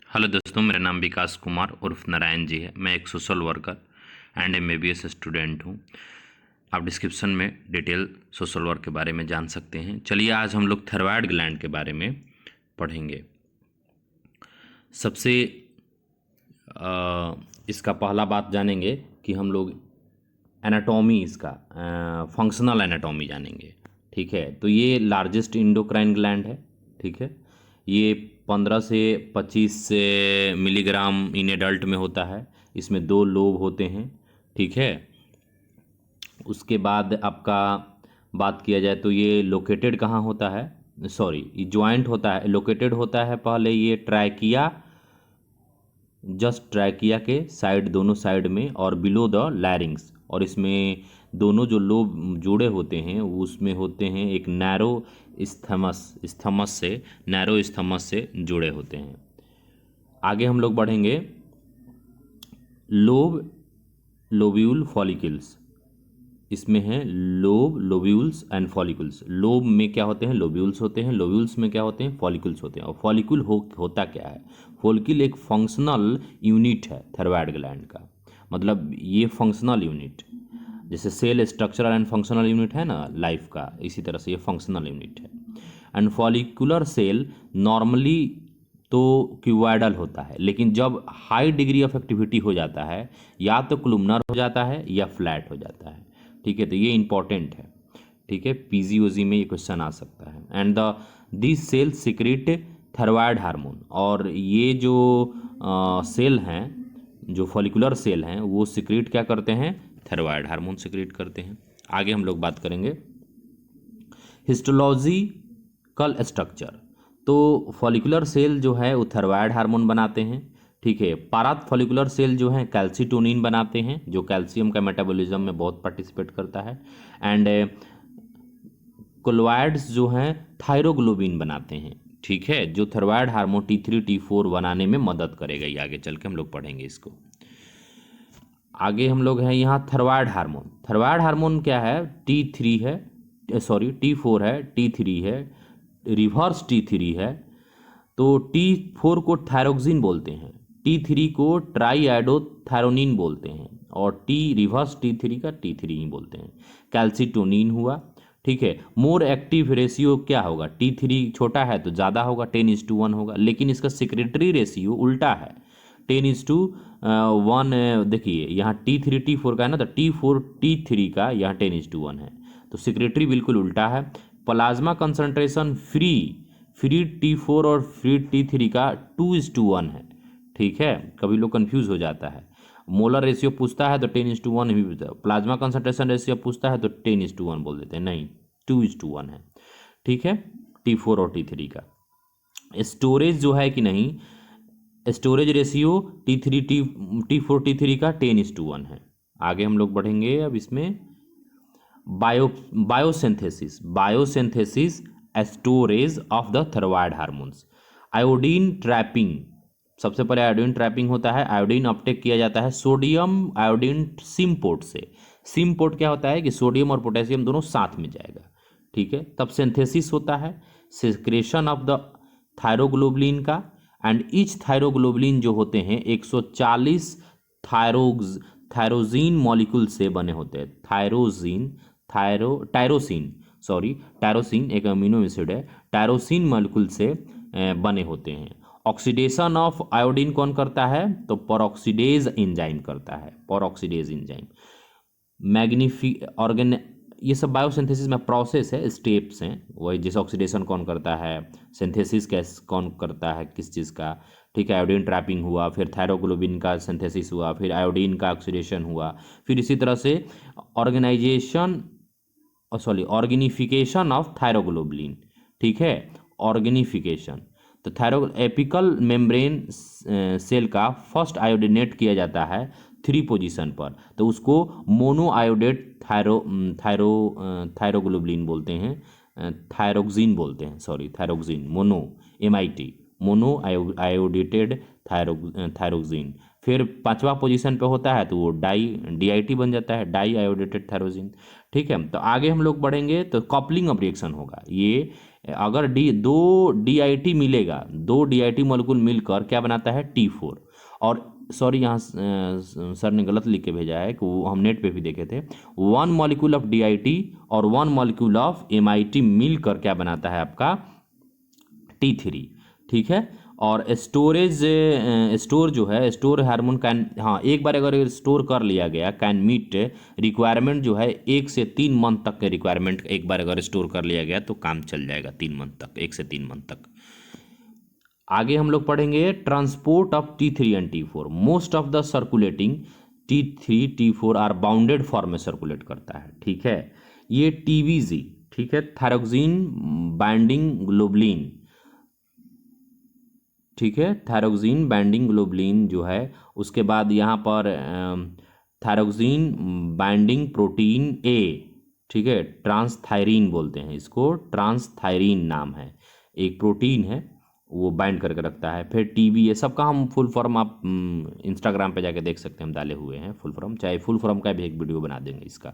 Hello दोस्तों, मेरा नाम विकास कुमार उर्फ नारायण जी है। मैं एक social worker and MBBS student हूं। आप डिस्क्रिप्शन में डिटेल सोशल वर्क के बारे में जान सकते हैं। चलिए आज हम लोग थायराइड ग्लैंड के बारे में पढ़ेंगे। सबसे इसका पहला बात जानेंगे कि हम लोग एनाटॉमी, इसका फंक्शनल एनाटॉमी जानेंगे। ठीक है, तो ये लार्जेस्ट इंडोक्राइन ग्लैंड है। ठीक है, ये 15 से 25 मिलीग्राम इन एडल्ट में होता है। इसमें 2 लोब होते हैं। ठीक है, उसके बाद आपका बात किया जाए तो ये लोकेटेड कहाँ होता है, सॉरी ये ज्वाइंट होता है, लोकेटेड होता है पहले ये ट्रैकिया, जस्ट ट्रैकिया के साइड, दोनों साइड में, और बिलो द लैरिंग्स। और इसमें दोनों जो लोब जुड़े होते हैं उसमें होते हैं एक नैरो स्थमस से, नैरो स्थमस से जुड़े होते हैं। आगे हम लोग बढ़ेंगे। लोब्यूल फॉलिकल्स, इसमें है lobe, lobules and follicles. Lobe में क्या होते हैं, लोब्यूल्स होते हैं। लोब्यूल्स में क्या होते हैं, फॉलिकल्स होते हैं। और फॉलिकल होता क्या है, फॉलिकल एक फंक्शनल यूनिट है थायराइड ग्लैंड का। मतलब ये फंक्शनल यूनिट, जैसे cell structural and functional unit है ना लाइफ का, इसी तरह से ये फंक्शनल यूनिट है। एंड फॉलिकुलर सेल नॉर्मली तो क्यूबॉइडल होता है, लेकिन जब हाई डिग्री ऑफ एक्टिविटी हो जाता है या तो कॉलमनर हो जाता है या फ्लैट हो जाता है। ठीक है, तो ये इंपॉर्टेंट है। ठीक है, पीजीओजी में ये क्वेश्चन आ सकता है। And this cell secrete thyroid hormone. और ये जो सेल हैं, जो फॉलिकुलर सेल हैं, वो सिक्रेट क्या करते हैं, थायराइड हार्मोन सिक्रेट करते हैं। आगे हम लोग बात करेंगे हिस्टोलॉजिकल स्ट्रक्चर। तो फॉलिकुलर सेल जो है वो थायराइड हार्मोन बनाते हैं। ठीक है, पारात फॉलिकुलर सेल जो है कैल्सिटोनिन बनाते हैं, जो कैल्शियम का मेटाबॉलिज्म में बहुत पार्टिसिपेट करता है। एंड कोलॉइड्स जो हैं थायरोग्लोबिन बनाते हैं। ठीक है, जो थायराइड हार्मोन T3 T4 बनाने में मदद करेगा। ये आगे चल के हम लोग पढ़ेंगे इसको। आगे हम लोग हैं यहाँ थायराइड हार्मोन। थायराइड हार्मोन क्या है, T3 है, सॉरी T4 है, T3 है, रिवर्स T3 है। तो T4 को थायरोक्सिन बोलते हैं, T3 को ट्राईआइडोथायरोनिन बोलते हैं, और रिवर्स T3 का T3 ही बोलते हैं। कैल्सिटोनिन हुआ। ठीक है, मोर एक्टिव रेशियो क्या होगा, T3 छोटा है तो ज़्यादा होगा, 10:1 होगा, लेकिन इसका सेक्रेटरी रेशियो उल्टा है, 10:1। देखिए यहाँ T3 T4 का है ना, तो T4 T3 का यहाँ 10:1 है, तो सेक्रेटरी बिल्कुल उल्टा है। प्लाज्मा कंसंट्रेशन फ्री T4 और फ्री T3 का 2:1 है। ठीक है, कभी लोग कंफ्यूज हो जाता है। मोलर रेशियो पूछता है तो 10:1 ही पूछता है, प्लाज्मा कंसंट्रेशन रेशियो पूछता है तो 10:1 बोल देते हैं, नहीं 2:1 है। ठीक है, T4 और T3 का स्टोरेज जो है कि नहीं, स्टोरेज रेशियो T4 T3 का 10:1 है। आगे हम लोग बढ़ेंगे अब इसमें biosynthesis storage of the thyroid hormones. Iodine trapping, सबसे पहले आयोडीन ट्रैपिंग होता है। आयोडीन अपटेक किया जाता है सोडियम आयोडीन सिम पोर्ट से। सिम पोर्ट क्या होता है कि सोडियम और पोटेशियम दोनों साथ में जाएगा। ठीक है, तब सिंथेसिस होता है, सिक्रेशन ऑफ द थायरोग्लोबुलिन का। एंड ईच थायरोग्लोबुलिन जो होते हैं 140 थायरोजीन मॉलिक्यूल से बने होते हैं। टायरोसिन एक अमीनो एसिड है, टायरोसिन मॉलिक्यूल से बने होते हैं। ऑक्सीडेशन ऑफ आयोडीन कौन करता है, तो परऑक्सीडेज एंजाइम करता है, परऑक्सीडेज एंजाइम। ऑर्गेन, ये सब बायोसिंथेसिस में प्रोसेस है, स्टेप्स हैं। वही जैसे ऑक्सीडेशन कौन करता है, सिंथेसिस कैसे कौन करता है, किस चीज़ का। ठीक है, आयोडीन ट्रैपिंग हुआ, फिर थायरोग्लोबिन का सिंथेसिस हुआ, फिर आयोडीन का ऑक्सीडेशन हुआ, फिर इसी तरह से ऑर्गेनिफिकेशन ऑफ थायरोग्लोबुलिन। ठीक है, ऑर्गेनिफिकेशन, तो एपिकल मेम्ब्रेन सेल का फर्स्ट आयोडिनेट किया जाता है 3 पोजीशन पर, तो उसको मोनो आयोडेट थायरोग्लोबुलिन बोलते हैं, थायरोक्सिन बोलते हैं, sorry thyroxine, mono MIT, mono आयोडेटेड थायरोक्सिन। फिर 5वां पोजीशन पे होता है तो वो DIT बन जाता है, डाई आयोडेटेड थायरोजिन। ठीक है, तो आगे हम लोग बढ़ेंगे तो कपलिंग ऑफ रिएक्शन होगा। ये अगर दो DIT मिलेगा, दो DIT मॉलिक्यूल मिलकर क्या बनाता है, T4। और सॉरी, यहाँ सर ने गलत लिख के भेजा है कि वो हम नेट पे भी देखे थे, 1 मॉलिक्यूल ऑफ DIT और 1 मॉलिक्यूल ऑफ MIT मिलकर क्या बनाता है आपका T3। ठीक है। और स्टोर जो है, स्टोर हार्मोन कैन, हाँ एक बार अगर स्टोर कर लिया गया, कैन मीट रिक्वायरमेंट जो है 1 से 3 मंथ तक के रिक्वायरमेंट, एक बार अगर स्टोर कर लिया गया तो काम चल जाएगा 3 मंथ तक, 1 से 3 मंथ तक। आगे हम लोग पढ़ेंगे transport of T3 and T4। Most of the circulating T3 T4 are bounded form में सर्कुलेट करता है। ठीक है। ये TBG, ठीक है, थायरोक्सिन बाइंडिंग ग्लोबुलिन, ठीक है, थायरोक्सिन बाइंडिंग ग्लोबुलिन जो है, उसके बाद यहाँ पर थायरोक्सिन बाइंडिंग प्रोटीन A, ठीक है, ट्रांसथायरीन बोलते हैं इसको, ट्रांसथायरीन नाम है, एक प्रोटीन है वो बाइंड करके रखता है। फिर TB, ये सबका हम फुल फॉर्म आप इंस्टाग्राम पे जाके देख सकते हैं, हम डाले हुए हैं फुल फॉर्म, चाहे फुल फॉर्म का भी एक वीडियो बना देंगे इसका।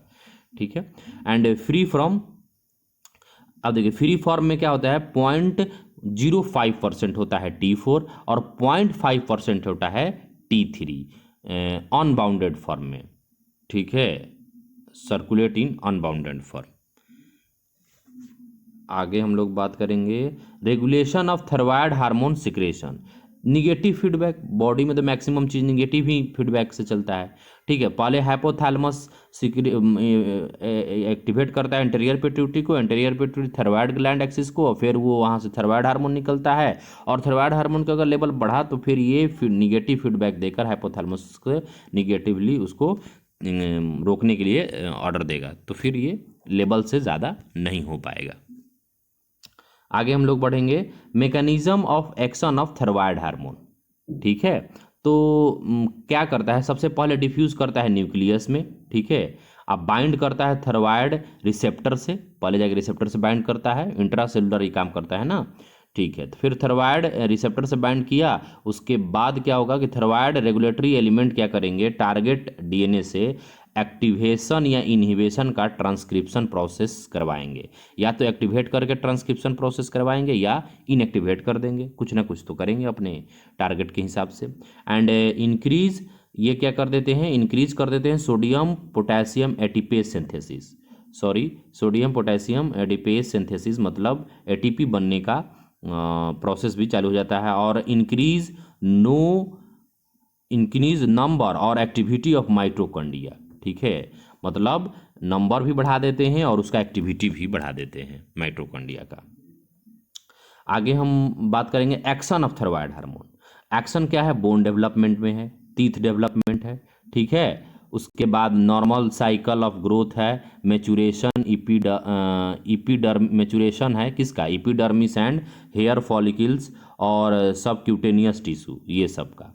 ठीक है। एंड फ्री फ्रॉम, अब देखिए फ्री फॉर्म में क्या होता है, 0.05% होता है T4 और 0.5% होता है T3 अनबाउंडेड फॉर्म में। ठीक है, सर्कुलेट इन अनबाउंडेड फॉर्म। आगे हम लोग बात करेंगे regulation of thyroid hormone secretion. Negative feedback, body में तो मैक्सिमम चीज निगेटिव ही फीडबैक से चलता है। ठीक है, पहले हाइपोथैलेमस एक्टिवेट करता है एंटीरियर पिट्यूटरी को, anterior pituitary thyroid gland axis को, और फिर वो वहाँ से थायराइड हार्मोन निकलता है, और थायराइड हार्मोन का अगर लेवल बढ़ा तो फिर ये निगेटिव फीडबैक देकर हाइपोथैलेमस को निगेटिवली उसको रोकने के लिए ऑर्डर देगा, तो फिर ये लेवल से ज़्यादा नहीं हो पाएगा। आगे हम लोग बढ़ेंगे mechanism of action of thyroid hormone. ठीक है, तो क्या करता है, सबसे पहले डिफ्यूज करता है न्यूक्लियस में। ठीक है, अब बाइंड करता है थायराइड रिसेप्टर से, पहले जाके रिसेप्टर से बाइंड करता है, इंट्रासेलुलर ही काम करता है ना। ठीक है, तो फिर थायराइड रिसेप्टर से बाइंड किया, उसके बाद क्या होगा कि थायराइड रेगुलेटरी एलिमेंट क्या करेंगे, टारगेट DNA से एक्टिवेशन या इनहिबिशन का ट्रांसक्रिप्शन प्रोसेस करवाएंगे, या तो एक्टिवेट करके ट्रांसक्रिप्शन प्रोसेस करवाएंगे या इनएक्टिवेट कर देंगे, कुछ ना कुछ तो करेंगे अपने टारगेट के हिसाब से। एंड इंक्रीज, ये क्या कर देते हैं, इंक्रीज कर देते हैं sodium potassium ATPase synthesis, sorry sodium potassium ATPase synthesis, मतलब ATP बनने का प्रोसेस भी चालू हो जाता है। और इंक्रीज नंबर और एक्टिविटी ऑफ माइटोकॉन्ड्रिया। ठीक है, मतलब नंबर भी बढ़ा देते हैं और उसका एक्टिविटी भी बढ़ा देते हैं माइटोकॉन्ड्रिया का। आगे हम बात करेंगे action of thyroid hormone. Action क्या है, बोन डेवलपमेंट में है, टीथ डेवलपमेंट है। ठीक है, उसके बाद नॉर्मल साइकिल ऑफ ग्रोथ है, मैचुरेशन, मैचुरेशन है किसका, इपिडर्मिस एंड हेयर फॉलिकल्स और सबक्यूटेनियस टिश्यू, ये सब का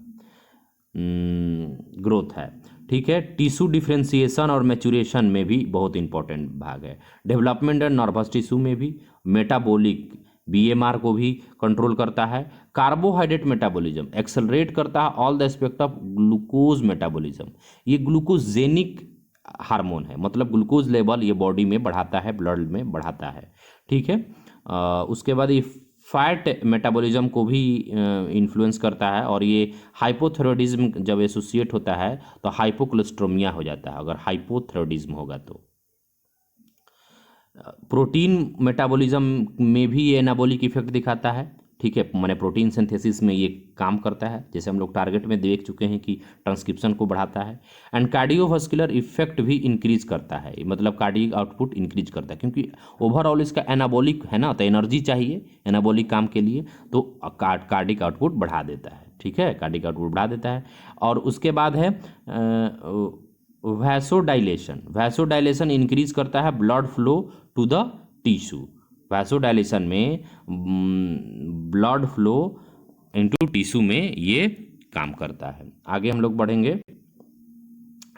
ग्रोथ है। ठीक है, टिश्यू डिफ्रेंसिएशन और मैचुरेशन में भी बहुत इंपॉर्टेंट भाग है। डेवलपमेंट एंड नर्वस टिश्यू में भी, मेटाबॉलिक BMR को भी कंट्रोल करता है। कार्बोहाइड्रेट मेटाबॉलिज्म एक्सेलरेट करता है all the aspect of glucose metabolism. ये ग्लूकोजेनिक हार्मोन है, मतलब ग्लूकोज लेवल ये बॉडी में बढ़ाता है, ब्लड में बढ़ाता है। ठीक है, उसके बाद ये फैट मेटाबॉलिज्म को भी इन्फ्लुएंस करता है, और ये हाइपोथायरॉयडिज्म जब एसोसिएट होता है तो हाइपोकोलेस्ट्रोमिया हो जाता है, अगर हाइपोथायरॉयडिज्म होगा तो। प्रोटीन मेटाबॉलिज्म में भी ये एनाबॉलिक इफेक्ट दिखाता है। ठीक है, माने प्रोटीन सिंथेसिस में ये काम करता है, जैसे हम लोग टारगेट में देख चुके हैं कि ट्रांसक्रिप्शन को बढ़ाता है। एंड कार्डियोवास्कुलर इफेक्ट भी इंक्रीज करता है, मतलब कार्डियक आउटपुट इंक्रीज करता है, क्योंकि ओवरऑल इसका एनाबॉलिक है ना, तो एनर्जी चाहिए एनाबॉलिक काम के लिए, तो कार्डिक आउटपुट बढ़ा देता है। ठीक है, कार्डिक आउटपुट बढ़ा देता है। और उसके बाद है वैसोडाइलेशन। वैसोडाइलेशन इंक्रीज करता है blood flow to the tissue. Vasodilation में ब्लड फ्लो इनटू टिश्यू में ये काम करता है। आगे हम लोग बढ़ेंगे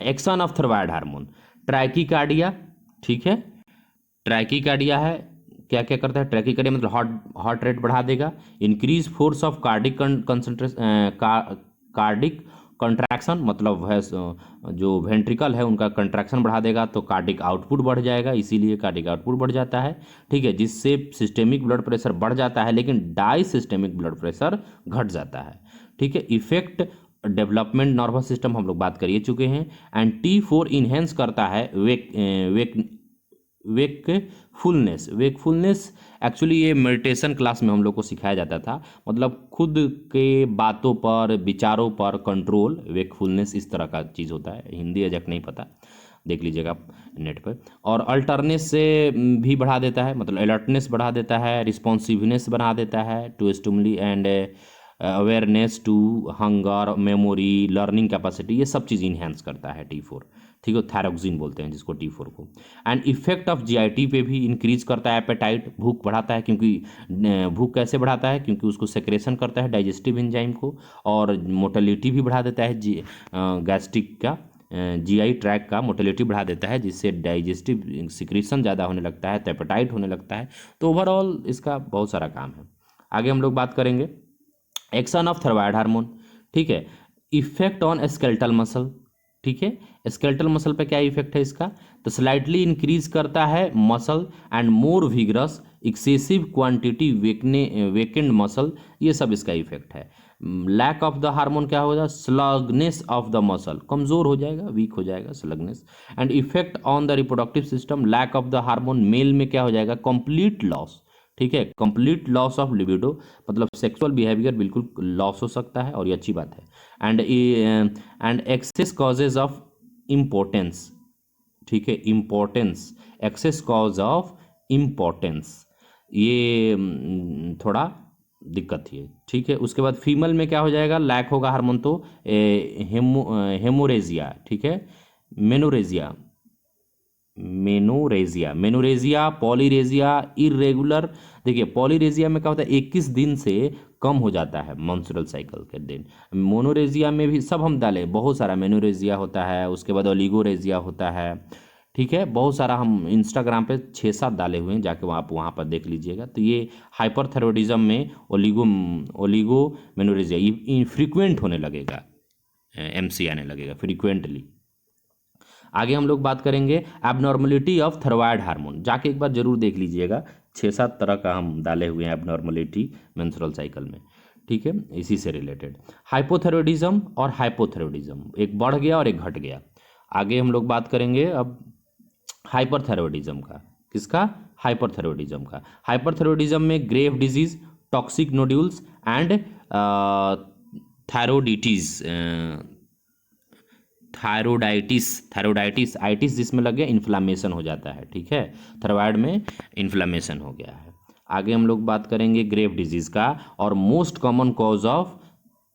action of thyroid hormone. Tachycardia, ठीक है, ट्रैकीकार्डिया है, क्या क्या करता है, ट्रैकीकार्डिया मतलब हार्ट रेट बढ़ा देगा। Increase force of cardiac contraction मतलब है जो वेंट्रिकल है उनका कंट्रैक्शन बढ़ा देगा तो कार्डिक आउटपुट बढ़ जाएगा, इसीलिए कार्डिक आउटपुट बढ़ जाता है। ठीक है, जिससे सिस्टेमिक ब्लड प्रेशर बढ़ जाता है लेकिन डाई सिस्टेमिक ब्लड प्रेशर घट जाता है। ठीक है, इफेक्ट डेवलपमेंट नर्वस सिस्टम हम लोग बात कर चुके हैं। एंड T4 इन्हेंस करता है वेकफुलनेस एक्चुअली ये मेडिटेशन क्लास में हम लोग को सिखाया जाता था, मतलब खुद के बातों पर विचारों पर कंट्रोल, वेकफुलनेस इस तरह का चीज़ होता है। हिंदी एग्जैक्ट नहीं पता, देख लीजिएगा आप नेट पर। और अल्टरनेस से भी बढ़ा देता है, मतलब अलर्टनेस बढ़ा देता है, रिस्पॉन्सिवनेस बढ़ा देता है to stimuli and awareness to hunger, memory, learning capacity, ये सब चीज़ इन्हेंस करता है T4। ठीक है, थायरोक्सिन बोलते हैं जिसको T4 को। एंड इफेक्ट ऑफ जीआईटी पे भी इंक्रीज करता है एपेटाइट, भूख बढ़ाता है, क्योंकि भूख कैसे बढ़ाता है, क्योंकि उसको सेक्रेशन करता है डाइजेस्टिव एंजाइम को, और मोटिलिटी भी बढ़ा देता है गैस्ट्रिक का, जीआई ट्रैक का मोटिलिटी बढ़ा देता है, जिससे डाइजेस्टिव सिक्रीशन ज़्यादा होने लगता है तो एपेटाइट होने लगता है। तो ओवरऑल इसका बहुत सारा काम है। आगे हम लोग बात करेंगे एक्शन ऑफ थायराइड हार्मोन। ठीक है, इफेक्ट ऑन स्केलेटल मसल। ठीक है, स्केलेटल मसल पे क्या इफेक्ट है इसका, तो स्लाइटली इंक्रीज करता है muscle and more vigorous, excessive quantity weekend muscle, ये सब इसका इफेक्ट है। लैक ऑफ द हार्मोन क्या होगा, स्लगनेस ऑफ द मसल, कमजोर हो जाएगा, वीक हो जाएगा, sluggishness. And effect on the reproductive system, lack of the hormone male में क्या हो जाएगा, कंप्लीट लॉस। ठीक है, कंप्लीट लॉस ऑफ लिबिडो, मतलब सेक्सुअल बिहेवियर बिल्कुल लॉस हो सकता है, और ये अच्छी बात है। And excess causes of impotence. ठीक है, impotence, excess cause of impotence, ये थोड़ा दिक्कत थी। ठीक है, उसके बाद फीमेल में क्या हो जाएगा, लैक होगा हार्मोन तो हेमोरेजिया। ठीक है, मेनोरेजिया, मेनोरेजिया, पॉलीरेजिया, इरेगुलर। देखिए पॉलीरेजिया में क्या होता है, 21 दिन से कम हो जाता है मेंस्ट्रुअल साइकिल के दिन। मोनोरेजिया में भी सब हम डालें, बहुत सारा मेनोरेजिया होता है, उसके बाद ओलिगोरेजिया होता है। ठीक है, बहुत सारा हम इंस्टाग्राम पे 6-7 डाले हुए हैं, जाके आप वहाँ पर देख लीजिएगा। तो ये हाइपरथायरॉयडिज्म में ओलिगो मेनोरेजिया फ्रीक्वेंट होने लगेगा, MC आने लगेगा फ्रीक्वेंटली। आगे हम लोग बात करेंगे एबनॉर्मलिटी ऑफ थायराइड हार्मोन, जाके एक बार जरूर देख लीजिएगा, 6-7 तरह का हम डाले हुए हैं एबनॉर्मलिटी मेंस्ट्रुअल साइकिल में। ठीक है, इसी से रिलेटेड हाइपोथायरॉयडिज्म और हाइपोथायरॉयडिज्म, एक बढ़ गया और एक घट गया। आगे हम लोग बात करेंगे अब हाइपरथायरॉयडिज्म का। किसका, हाइपरथायरॉयडिज्म का। हाइपरथायरॉयडिज्म में grave disease, toxic nodules and thyroiditis, thyroiditis itis जिसमें लग गया, इन्फ्लामेशन हो जाता है। ठीक है, थायराइड में इन्फ्लामेशन हो गया है। आगे हम लोग बात करेंगे ग्रेव डिजीज का, और most common cause of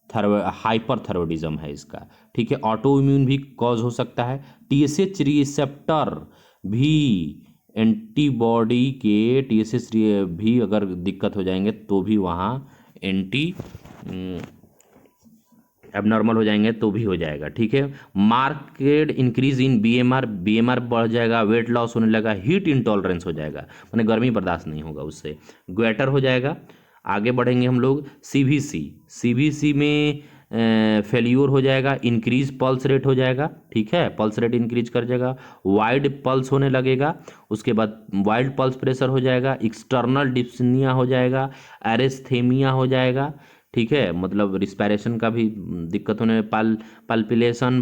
hyperthyroidism है इसका। ठीक है, ऑटो इम्यून भी कॉज हो सकता है, TSH रिसेप्टर भी, एंटीबॉडी के TSH भी अगर दिक्कत हो जाएंगे तो भी वहाँ एबनॉर्मल हो जाएंगे तो भी हो जाएगा। ठीक है, मार्केट इंक्रीज इन BMR बढ़ जाएगा, वेट लॉस होने लगा, हीट इंटॉलरेंस हो जाएगा, माने गर्मी बर्दाश्त नहीं होगा उससे, ग्वेटर हो जाएगा। आगे बढ़ेंगे हम लोग CVC में फेल्यूर हो जाएगा, इंक्रीज पल्स रेट हो जाएगा। ठीक है, पल्स रेट इंक्रीज कर जाएगा, वाइड पल्स होने लगेगा, उसके बाद वाइड पल्स प्रेशर हो जाएगा, एक्सटर्नल डिस्पनिया हो जाएगा, एरेस्थेमिया हो जाएगा। ठीक है, मतलब रिस्पायरेशन का भी दिक्कत होने, पल्पिलेशन,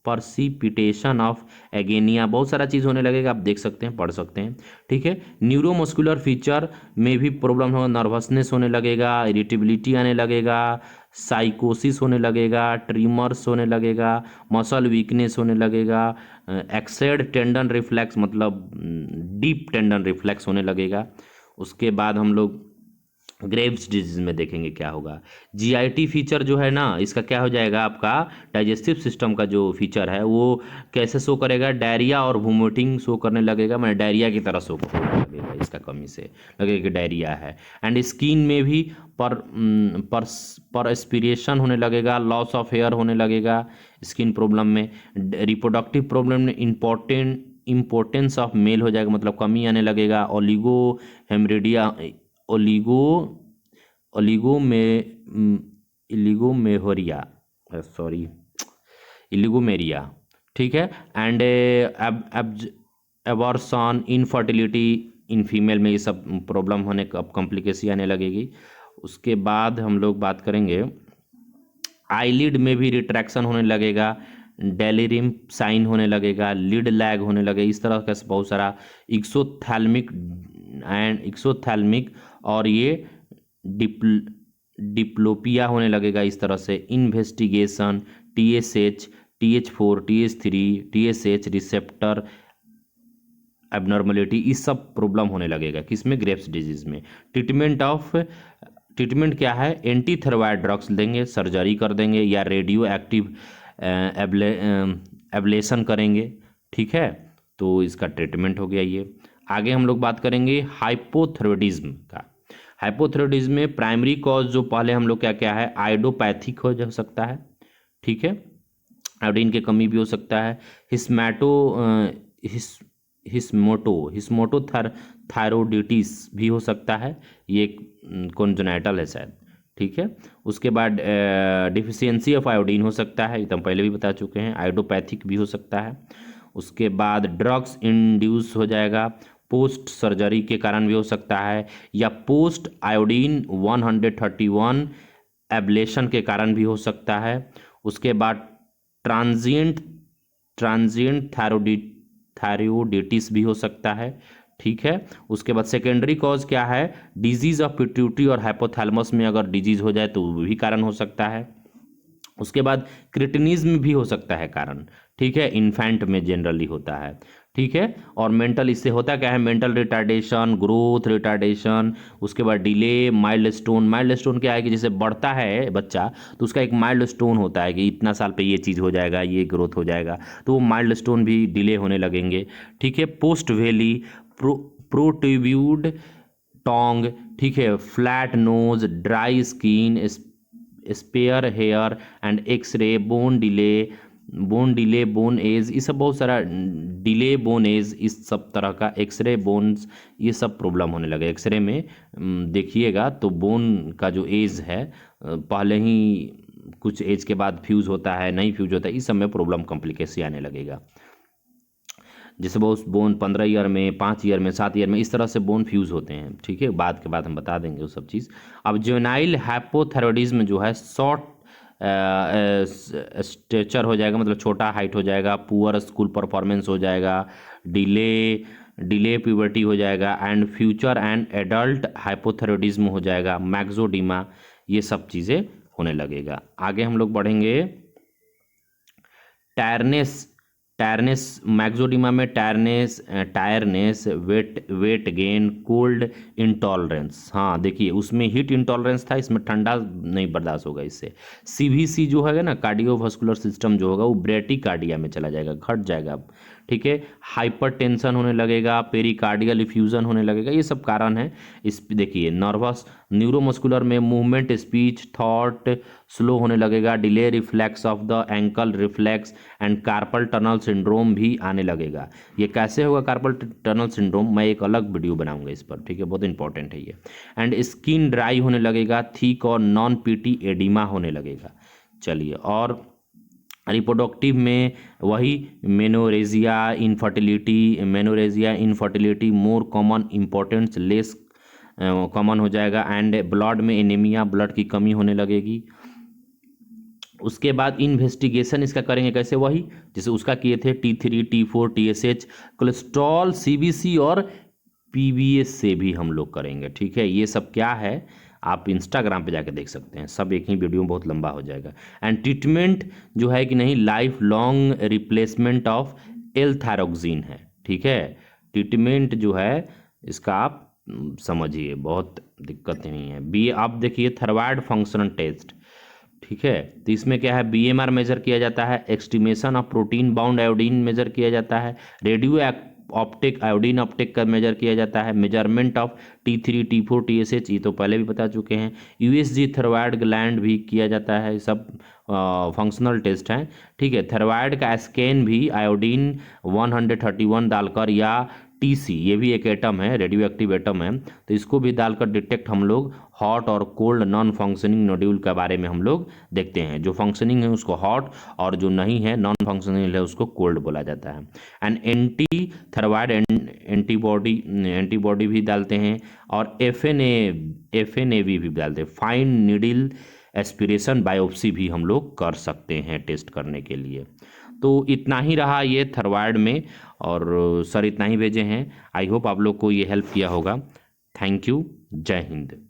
परसिपिटेशन ऑफ एगेनिया, बहुत सारा चीज़ होने लगेगा, आप देख सकते हैं, पढ़ सकते हैं। ठीक है, न्यूरोमस्कुलर फीचर में भी प्रॉब्लम होगा, नर्वसनेस होने लगेगा, इरिटेबिलिटी आने लगेगा, साइकोसिस होने लगेगा, ट्रीमर्स होने लगेगा, मसल वीकनेस होने लगेगा, एक्सेड टेंडन रिफ्लेक्स, मतलब डीप टेंडन रिफ्लेक्स होने लगेगा। उसके बाद हम लोग ग्रेव्स डिजीज में देखेंगे क्या होगा। GIT फीचर जो है ना, इसका क्या हो जाएगा, आपका डाइजेस्टिव सिस्टम का जो फीचर है वो कैसे शो करेगा, डायरिया और वोमिटिंग शो करने लगेगा, मैंने डायरिया की तरह शो करने लगेगा, इसका कमी से लगेगा कि डायरिया है। एंड स्किन में भी परस्पिरेशन होने लगेगा, लॉस ऑफ हेयर होने लगेगा स्किन प्रॉब्लम में। रिप्रोडक्टिव प्रॉब्लम में इम्पोर्टेंस ऑफ मेल हो जाएगा, मतलब कमी आने लगेगा। ओलिगो में इलिगोमेरिया, सॉरी इलिगोमेरिया, ठीक है। And abortion, infertility in female में ये सब प्रॉब्लम होने का अब कॉम्प्लिकेसी आने लगेगी। उसके बाद हम लोग बात करेंगे आईलिड में भी रिट्रैक्शन होने लगेगा, डेलिरियम साइन होने लगेगा, लिड लैग होने लगेगा, इस तरह का बहुत सारा एक्सोथैल्मिक और ये डिप्लोपिया होने लगेगा इस तरह से। Investigation TSH, TH4, TH3, TSH receptor abnormality, इस सब प्रॉब्लम होने लगेगा किसमें, ग्रेव्स डिजीज में। ट्रीटमेंट क्या है, एंटी थायराइड ड्रग्स देंगे, सर्जरी कर देंगे या रेडियो एक्टिव एब्लेशन करेंगे, ठीक है। तो इसका ट्रीटमेंट हो गया ये। आगे हम लोग बात करेंगे हाइपोथायराइडिज्म का। हाइपोथायराइडिज्म में प्राइमरी कॉज जो पहले हम लोग क्या क्या है, आयोडोपैथिक हो जा सकता है, ठीक है, आयोडीन की कमी भी हो सकता है। हिस्मोटो थायरोडिटिस भी हो सकता है, ये कॉन्जेनिटल है शायद, ठीक है। उसके बाद डिफिशियंसी ऑफ आयोडीन हो सकता है, एकदम पहले भी बता चुके हैं, आयोडोपैथिक भी हो सकता है। उसके बाद ड्रग्स इंड्यूस हो जाएगा, पोस्ट सर्जरी के कारण भी हो सकता है, या पोस्ट आयोडीन 131 एब्लेशन के कारण भी हो सकता है। उसके बाद ट्रांजिएंट थायरोडिटिस भी हो सकता है, ठीक है। उसके बाद सेकेंडरी कॉज क्या है, डिजीज ऑफ पिट्यूटरी और हाइपोथैलेमस में अगर डिजीज हो जाए तो वो भी कारण हो सकता है। उसके बाद क्रिटिनिज्म भी हो सकता है कारण, ठीक है, इन्फेंट में जनरली होता है, ठीक है। और मेंटल, इससे होता क्या है, मेंटल रिटार्डेशन, ग्रोथ रिटार्डेशन। उसके बाद डिले, माइलस्टोन क्या है कि जैसे बढ़ता है बच्चा तो उसका एक माइलस्टोन होता है कि इतना साल पे ये चीज़ हो जाएगा, ये ग्रोथ हो जाएगा, तो वो माइलस्टोन भी डिले होने लगेंगे, ठीक है। पोस्ट वैली, प्रोट्यूब्यूड टोंग, ठीक है, flat nose, dry skin, sparse hair and X-ray, bone delay, bone age, ये सब बहुत सारा डिले, बोन एज, इस सब तरह का एक्सरे बोन्स, ये सब प्रॉब्लम होने लगे। एक्सरे में देखिएगा तो बोन का जो एज है पहले ही कुछ एज के बाद फ्यूज़ होता है, नहीं फ्यूज होता है, इस सब में प्रॉब्लम कॉम्प्लिकेशन आने लगेगा। जैसे बहुत बोन 15 ईयर में, 5 ईयर में, 7 ईयर में, इस तरह से बोन फ्यूज़ होते हैं, ठीक है, बाद के बाद हम बता देंगे वो सब चीज़। अब जुवेनाइल हाइपोथायराइडिज्म जो है शॉर्ट स्टेचर हो जाएगा, मतलब छोटा हाइट हो जाएगा, पुअर स्कूल परफॉर्मेंस हो जाएगा, डिले प्यूबर्टी हो जाएगा, and future and adult hypothyroidism हो जाएगा, मैक्सोडीमा, ये सब चीज़ें होने लगेगा। आगे हम लोग बढ़ेंगे, टायरनेस, मैक्सोडीमा में टायरनेस, वेट गेन, कोल्ड इंटॉलरेंस, हाँ देखिए उसमें हीट इंटॉलरेंस था, इसमें ठंडा नहीं बर्दाश्त होगा इससे। CVC जो है ना, कार्डियोवास्कुलर सिस्टम जो होगा वो ब्रेटिकार्डिया में चला जाएगा, घट जाएगा, ठीक है। हाइपरटेंशन होने लगेगा, पेरिकार्डियल इफ्यूजन होने लगेगा, ये सब कारण है। इस देखिए नर्वस, न्यूरोमस्कुलर में मूवमेंट, स्पीच, थॉट स्लो होने लगेगा, delay reflex of the ankle reflex and carpal tunnel syndrome भी आने लगेगा। ये कैसे होगा कार्पल टनल सिंड्रोम, मैं एक अलग वीडियो बनाऊंगा इस पर, ठीक है, बहुत इंपॉर्टेंट है ये। एंड स्किन ड्राई होने लगेगा, थिक और नॉन पीटी एडिमा होने लगेगा। चलिए, और रिप्रोडक्टिव में वही menorrhagia infertility more common, importance less common हो जाएगा। एंड ब्लड में एनीमिया, ब्लड की कमी होने लगेगी। उसके बाद इन्वेस्टिगेशन इसका करेंगे कैसे, वही जैसे उसका किए थे, T3, T4, TSH, cholesterol, CBC और PBS से भी हम लोग करेंगे, ठीक है। ये सब क्या है आप इंस्टाग्राम पे जाके देख सकते हैं, सब एक ही वीडियो में बहुत लंबा हो जाएगा। एंड ट्रीटमेंट जो है कि नहीं, लाइफ लॉन्ग रिप्लेसमेंट ऑफ L-थायरोक्सिन है, ठीक है। ट्रीटमेंट जो है इसका आप समझिए, बहुत दिक्कत नहीं है। आप देखिए थायराइड फंक्शन टेस्ट, ठीक है, तो इसमें क्या है, BMR मेजर किया जाता है, estimation of protein bound iodine measure किया जाता है, रेडियो ऑप्टिक आयोडीन ऑप्टिक का मेजर किया जाता है, measurement of T3, T4, TSH, ये तो पहले भी बता चुके हैं। USG थायराइड ग्लैंड भी किया जाता है, सब फंक्शनल टेस्ट हैं, ठीक है। थायराइड का स्कैन भी आयोडीन 131 डालकर या TC, ये भी एक एटम है, रेडियो एक्टिव एटम है, तो इसको भी डालकर डिटेक्ट हम लोग हॉट और कोल्ड नॉन फंक्शनिंग नोड्यूल के बारे में हम लोग देखते हैं। जो फंक्शनिंग है उसको हॉट और जो नहीं है नॉन फंक्शनिंग है उसको कोल्ड बोला जाता है। एंड एंटी थायराइड एंटीबॉडी भी डालते हैं, और FNA भी डालते हैं। फाइन नीडल एस्पिरेशन बायोप्सी भी हम लोग कर सकते हैं टेस्ट करने के लिए। तो इतना ही रहा ये थायराइड में, और सर इतना ही भेजे हैं। आई होप आप लोग को ये हेल्प किया होगा। Thank you. जय हिंद।